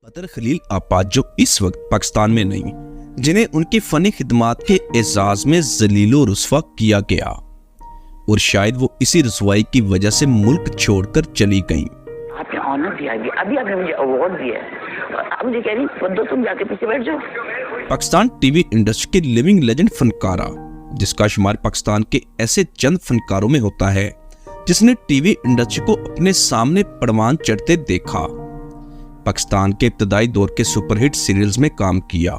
बदर खलील आपा जो इस वक्त पाकिस्तान में नहीं, जिन्हें उनकी फनी खिदमात के एजाज में जलीलो रुस्वा किया गया और शायद वो इसी रुसवाई की वजह से मुल्क छोड़कर चली गईं। आपने ऑनर दिया है, अभी आपने मुझे अवार्ड दिया है, अब मुझे कह रही बंदो तुम जाके पीछे बैठ जाओ। पाकिस्तान टीवी इंडस्ट्री की लिविंग लेजेंड फनकारा, जिसका शुमार पाकिस्तान के ऐसे चंद फनकारों में होता है जिसने टीवी इंडस्ट्री को अपने सामने परवान चढ़ते देखा। पाकिस्तान के इब्तदाई दौर के सुपरहिट सीरियल्स में काम किया,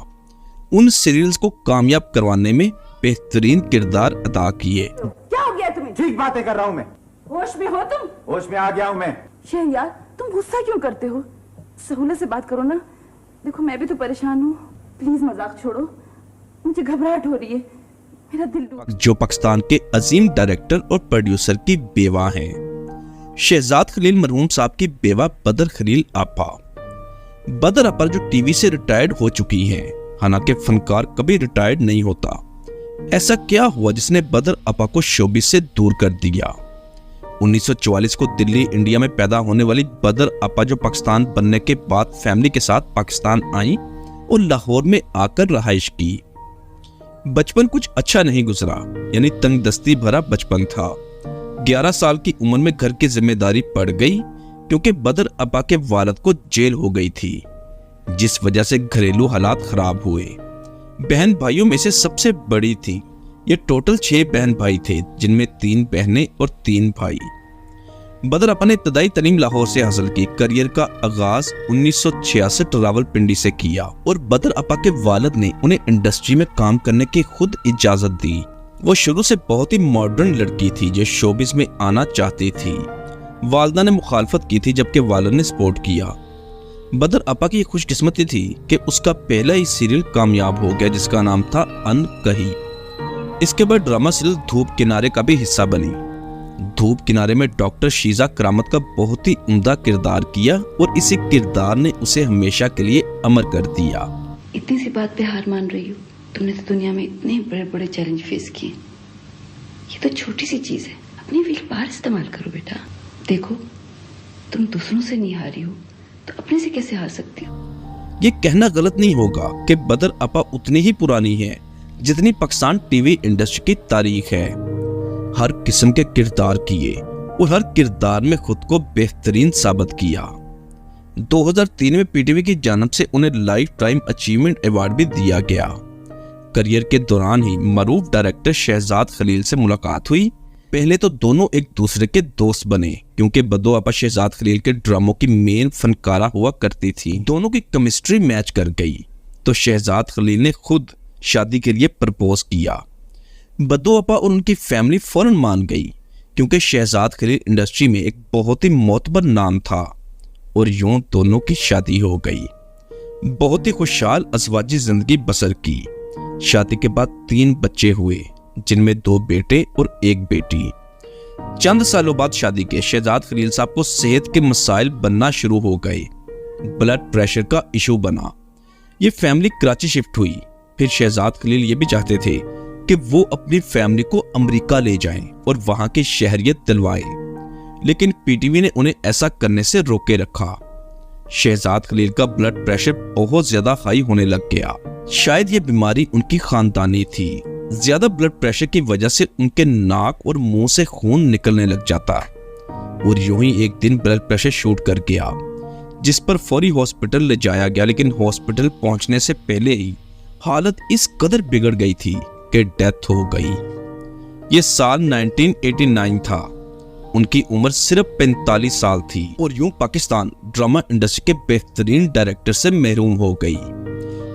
उन सीरियल्स को कामयाब करवाने में बेहतरीन किरदार अदा किए। क्या हो गया तुम्हें? ठीक बातें कर रहा हूँ मैं। होश में हो तुम? होश में आ गया हूँ मैं। शहरयार, तुम गुस्सा क्यों करते हो? सहूलत से बात करो ना। देखो मैं भी तो परेशान हूँ, प्लीज मजाक छोड़ो, मुझे घबराहट हो रही है, मेरा दिल डूब। जो पाकिस्तान के अजीम डायरेक्टर और प्रोड्यूसर की बेवा हैं, शहजाद खलील मरहूम साहब की बेवा बदर खलील आपा। बदर आपा जो टीवी से रिटायर्ड हो चुकी हैं, हालांकि फनकार कभी रिटायर्ड नहीं होता। ऐसा क्या हुआ जिसने बदर आपा को शोबिस से दूर कर दिया? 1944 को दिल्ली इंडिया में पैदा होने वाली बदर आपा जो पाकिस्तान बनने के बाद फैमिली के साथ पाकिस्तान आई और लाहौर में आकर रहाइश की। बचपन कुछ अच्छा नहीं गुजरा, यानी तंगदस्ती भरा बचपन था। 11 साल की उम्र में घर की जिम्मेदारी पड़ गई क्योंकि बदर आपा के वालिद को जेल हो गई थी, जिस वजह से घरेलू हालात खराब हुए। बहन भाइयों में से सबसे बड़ी थी। ये टोटल 6 बहन भाई थे, जिनमें 3 बहनें और 3 भाई। बदर आपा ने इब्तदाई तालीम लाहौर से हासिल की। करियर का आगाज 1966 रावलपिंडी से किया और बदर आपा के वालिद ने उन्हें इंडस्ट्री में काम करने की खुद इजाजत दी। वो शुरू से बहुत ही मॉडर्न लड़की थी जो शोबिस में आना चाहती थी। वालिदा ने मुखालफत की थी, जबकि वालिद ने सपोर्ट किया। बदर आपा की खुशकिस्मती थी कि उसका पहला ही सीरियल कामयाब हो गया, जिसका नाम था अनकही। इसके बाद ड्रामा सीरियल धूप किनारे का भी हिस्सा बनी। धूप किनारे में डॉक्टर शीजा करामत का बहुत ही उम्दा किरदार किया और इसी किरदार ने उसे हमेशा के लिए अमर कर दिया। इतनी सी बात पे हार मान रही हो? तुमने तो दुनिया में इतने बड़े बड़े चैलेंज फेस किए, ये तो छोटी सी चीज है। अपनी विल पावर इस्तेमाल करो बेटा। देखो तुम दूसरों से नहीं हारी हो तो अपने से कैसे हार सकती हो? ये कहना गलत नहीं होगा कि बदर आपा उतनी ही पुरानी है जितनी पाकिस्तान टीवी इंडस्ट्री की तारीख है। हर किस्म के किरदार किए और हर किरदार में खुद को बेहतरीन साबित किया। 2003 में पीटीवी की जानिब से उन्हें लाइफ टाइम अचीवमेंट अवार्ड भी दिया गया। करियर के दौरान ही मरूफ डायरेक्टर शहजाद खलील से मुलाकात हुई। पहले तो दोनों एक दूसरे के दोस्त बने क्योंकि बदो आपा शहजाद खलील के ड्रामों की मेन फनकारा हुआ करती थी। दोनों की केमिस्ट्री मैच कर गई तो शहजाद खलील ने खुद शादी के लिए प्रपोज किया। बदो आपा और उनकी फैमिली फौरन मान गई क्योंकि शहजाद खलील इंडस्ट्री में एक बहुत ही मोतबर नाम था और यूं दोनों की शादी हो गई। बहुत ही खुशहाल अज़वाजी जिंदगी बसर की। शादी के बाद 3 बच्चे हुए, जिनमें 2 बेटे और 1 बेटी। चंद सालों बाद शादी के शहजाद खलील साहब को सेहत के मसाइल बनना शुरू हो गए। ब्लड प्रेशर का इशू बना। ये फैमिली कराची शिफ्ट हुई। फिर शहजाद खलील ये भी चाहते थे कि वो अपनी फैमिली को अमेरिका ले जाएं और वहां की शहरियत दिलवाएं, लेकिन पीटीवी ने उन्हें ऐसा करने से रोके रखा। शहजाद खलील का ब्लड प्रेशर बहुत ज्यादा हाई होने लग गया। शायद ये बीमारी उनकी खानदानी थी। ज्यादा ब्लड प्रेशर की वजह से उनके नाक और मुंह से खून निकलने लग जाता और यूं ही एक दिन ब्लड प्रेशर शूट कर गया, जिस पर फौरी हॉस्पिटल ले जाया गया। लेकिन हॉस्पिटल पहुंचने से पहले ही हालत इस कदर बिगड़ गई थी कि डेथ हो गई। ये साल 1989 था। उनकी उम्र सिर्फ 45 साल थी और यूं पाकिस्तान ड्रामा इंडस्ट्री के बेहतरीन डायरेक्टर से महरूम हो गई।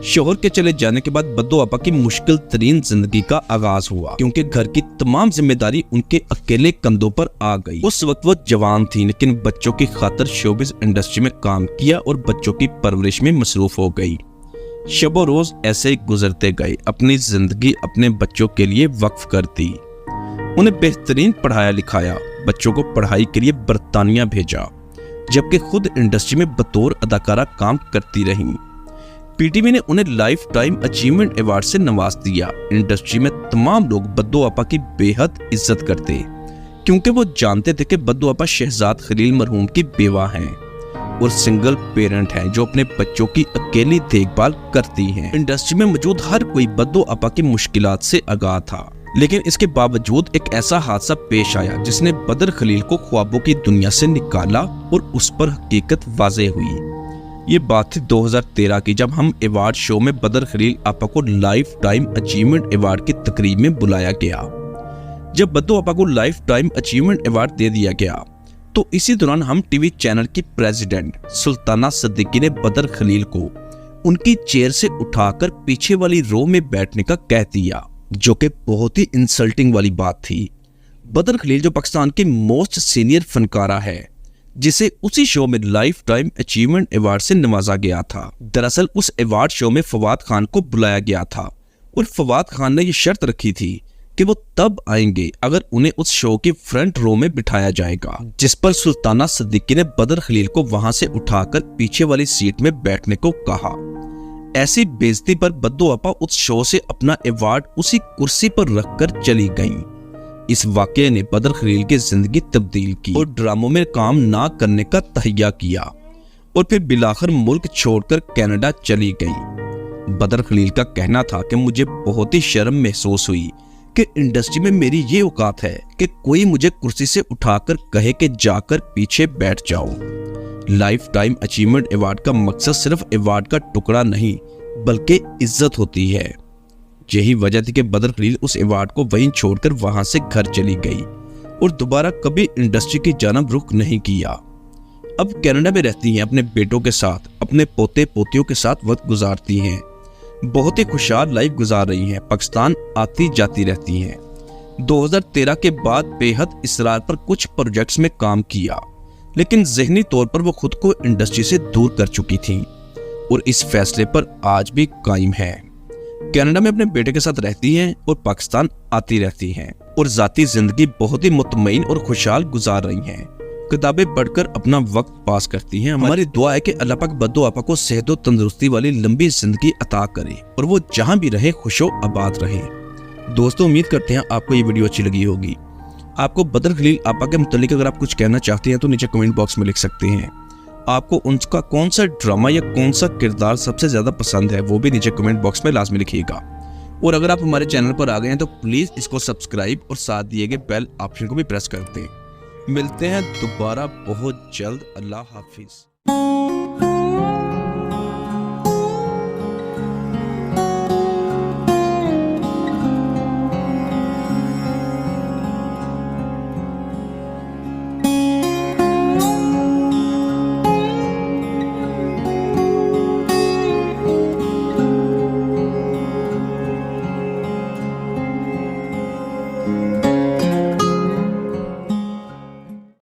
शोहर के चले जाने के बाद बद्दो आपा की मुश्किल तरीन जिंदगी का आगाज हुआ क्योंकि घर की तमाम जिम्मेदारी उनके अकेले कंधों पर आ गई। उस वक्त वो जवान थी, लेकिन बच्चों की खातिर शोबिस इंडस्ट्री में काम किया और बच्चों की परवरिश में मसरूफ हो गई। शबो रोज ऐसे ही गुजरते गए। अपनी जिंदगी अपने बच्चों के लिए वक्फ कर दी। उन्हें बेहतरीन पढ़ाया लिखाया। बच्चों को पढ़ाई के लिए बरतानिया भेजा, जबकि खुद इंडस्ट्री में बतौर अदाकारा काम करती रहीं। पीटीवी ने उन्हें लाइफ टाइम अचीवमेंट अवार्ड से नवाज दिया। इंडस्ट्री में तमाम लोग बद्दो आपा की बेहद इज्जत करते क्योंकि वो जानते थे कि बद्दो आपा शहजाद खलील मरहूम की बेवा हैं और सिंगल पेरेंट हैं जो अपने बच्चों की अकेली देखभाल करती हैं। इंडस्ट्री में मौजूद हर कोई बद्दो आपा की मुश्किलात से आगाह था, लेकिन इसके बावजूद एक ऐसा हादसा पेश आया जिसने बदर खलील को ख्वाबों की दुनिया से निकाला और उस पर हकीकत वाज़ेह हुई। ये बात थी 2013 की, जब हम अवार्ड शो में बदर खलील आपा को लाइफ टाइम अचीवमेंट अवार्ड की तकरीब में बुलाया गया। जब बद्दो आपा को लाइफ टाइम अचीवमेंट अवार्ड दे दिया गया तो इसी दौरान हम टीवी चैनल की प्रेसिडेंट सुल्ताना सिद्दीकी ने बदर खलील को उनकी चेयर से उठाकर पीछे वाली रो में बैठने का कह दिया, जो कि बहुत ही इंसल्टिंग वाली बात थी। बदर खलील जो पाकिस्तान के मोस्ट सीनियर फनकारा है, जिसे उसी शो में लाइफ टाइम अचीवमेंट अवार्ड से नवाजा गया था। दरअसल उस अवार्ड शो में फवाद खान को बुलाया गया था और फवाद खान ने यह शर्त रखी थी कि वो तब आएंगे अगर उन्हें उस शो की फ्रंट रो में बिठाया जाएगा, जिस पर सुल्ताना सिद्दीकी ने बदर खलील को वहां से उठाकर पीछे वाली सीट में बैठने को कहा। ऐसी बेइज्जती पर बद्दो आपा उस शो से अपना अवार्ड उसी कुर्सी पर रखकर चली गईं। इस वाकये ने बदर खलील की जिंदगी तब्दील की और ड्रामों में काम ना करने का तहैया किया और फिर बिलाखिर मुल्क छोड़कर कनाडा चली गई। बदर खलील का कहना था कि मुझे बहुत ही शर्म महसूस हुई कि इंडस्ट्री में मेरी ये औकात है कि कोई मुझे कुर्सी से उठाकर कहे कि जाकर पीछे बैठ जाओ। लाइफ टाइम अचीवमेंट अवार्ड का मकसद सिर्फ अवार्ड का टुकड़ा नहीं बल्कि इज्जत होती है। यही वजह थी कि बदर खलील उस अवार्ड को वहीं छोड़कर वहां से घर चली गई और दोबारा कभी इंडस्ट्री की जानब रुख नहीं किया। अब कनाडा में रहती हैं, अपने बेटों के साथ, अपने पोते पोतियों के साथ वक्त गुजारती हैं, बहुत ही खुशहाल लाइफ गुजार रही हैं, पाकिस्तान आती जाती रहती हैं। 2013 के बाद बेहद इसरार पर कुछ प्रोजेक्ट्स में काम किया, लेकिन ज़हनी तौर पर वो खुद को इंडस्ट्री से दूर कर चुकी थी और इस फैसले पर आज भी कायम है। कनाडा में अपने बेटे के साथ रहती हैं और पाकिस्तान आती रहती हैं और जाती जिंदगी बहुत ही मुतमईन और खुशहाल गुजार रही हैं। किताबें पढ़कर अपना वक्त पास करती हैं। हमारी दुआ है कि अल्लाह पाक बद्दो आपा को सेहत और तंदुरुस्ती वाली लंबी जिंदगी अता करे और वो जहां भी रहे खुशो आबाद रहे। दोस्तों, उम्मीद करते हैं आपको ये वीडियो अच्छी लगी होगी। आपको बदर खलील आपा के मुतालिक अगर आप कुछ कहना चाहते हैं तो नीचे कमेंट बॉक्स में लिख सकते हैं। आपको उनका कौन सा ड्रामा या कौन सा किरदार सबसे ज्यादा पसंद है वो भी नीचे कमेंट बॉक्स में लाजमी लिखिएगा। और अगर आप हमारे चैनल पर आ गए हैं तो प्लीज इसको सब्सक्राइब और साथ दिए गए बेल ऑप्शन को भी प्रेस कर दें। मिलते हैं दोबारा बहुत जल्द। अल्लाह हाफिज।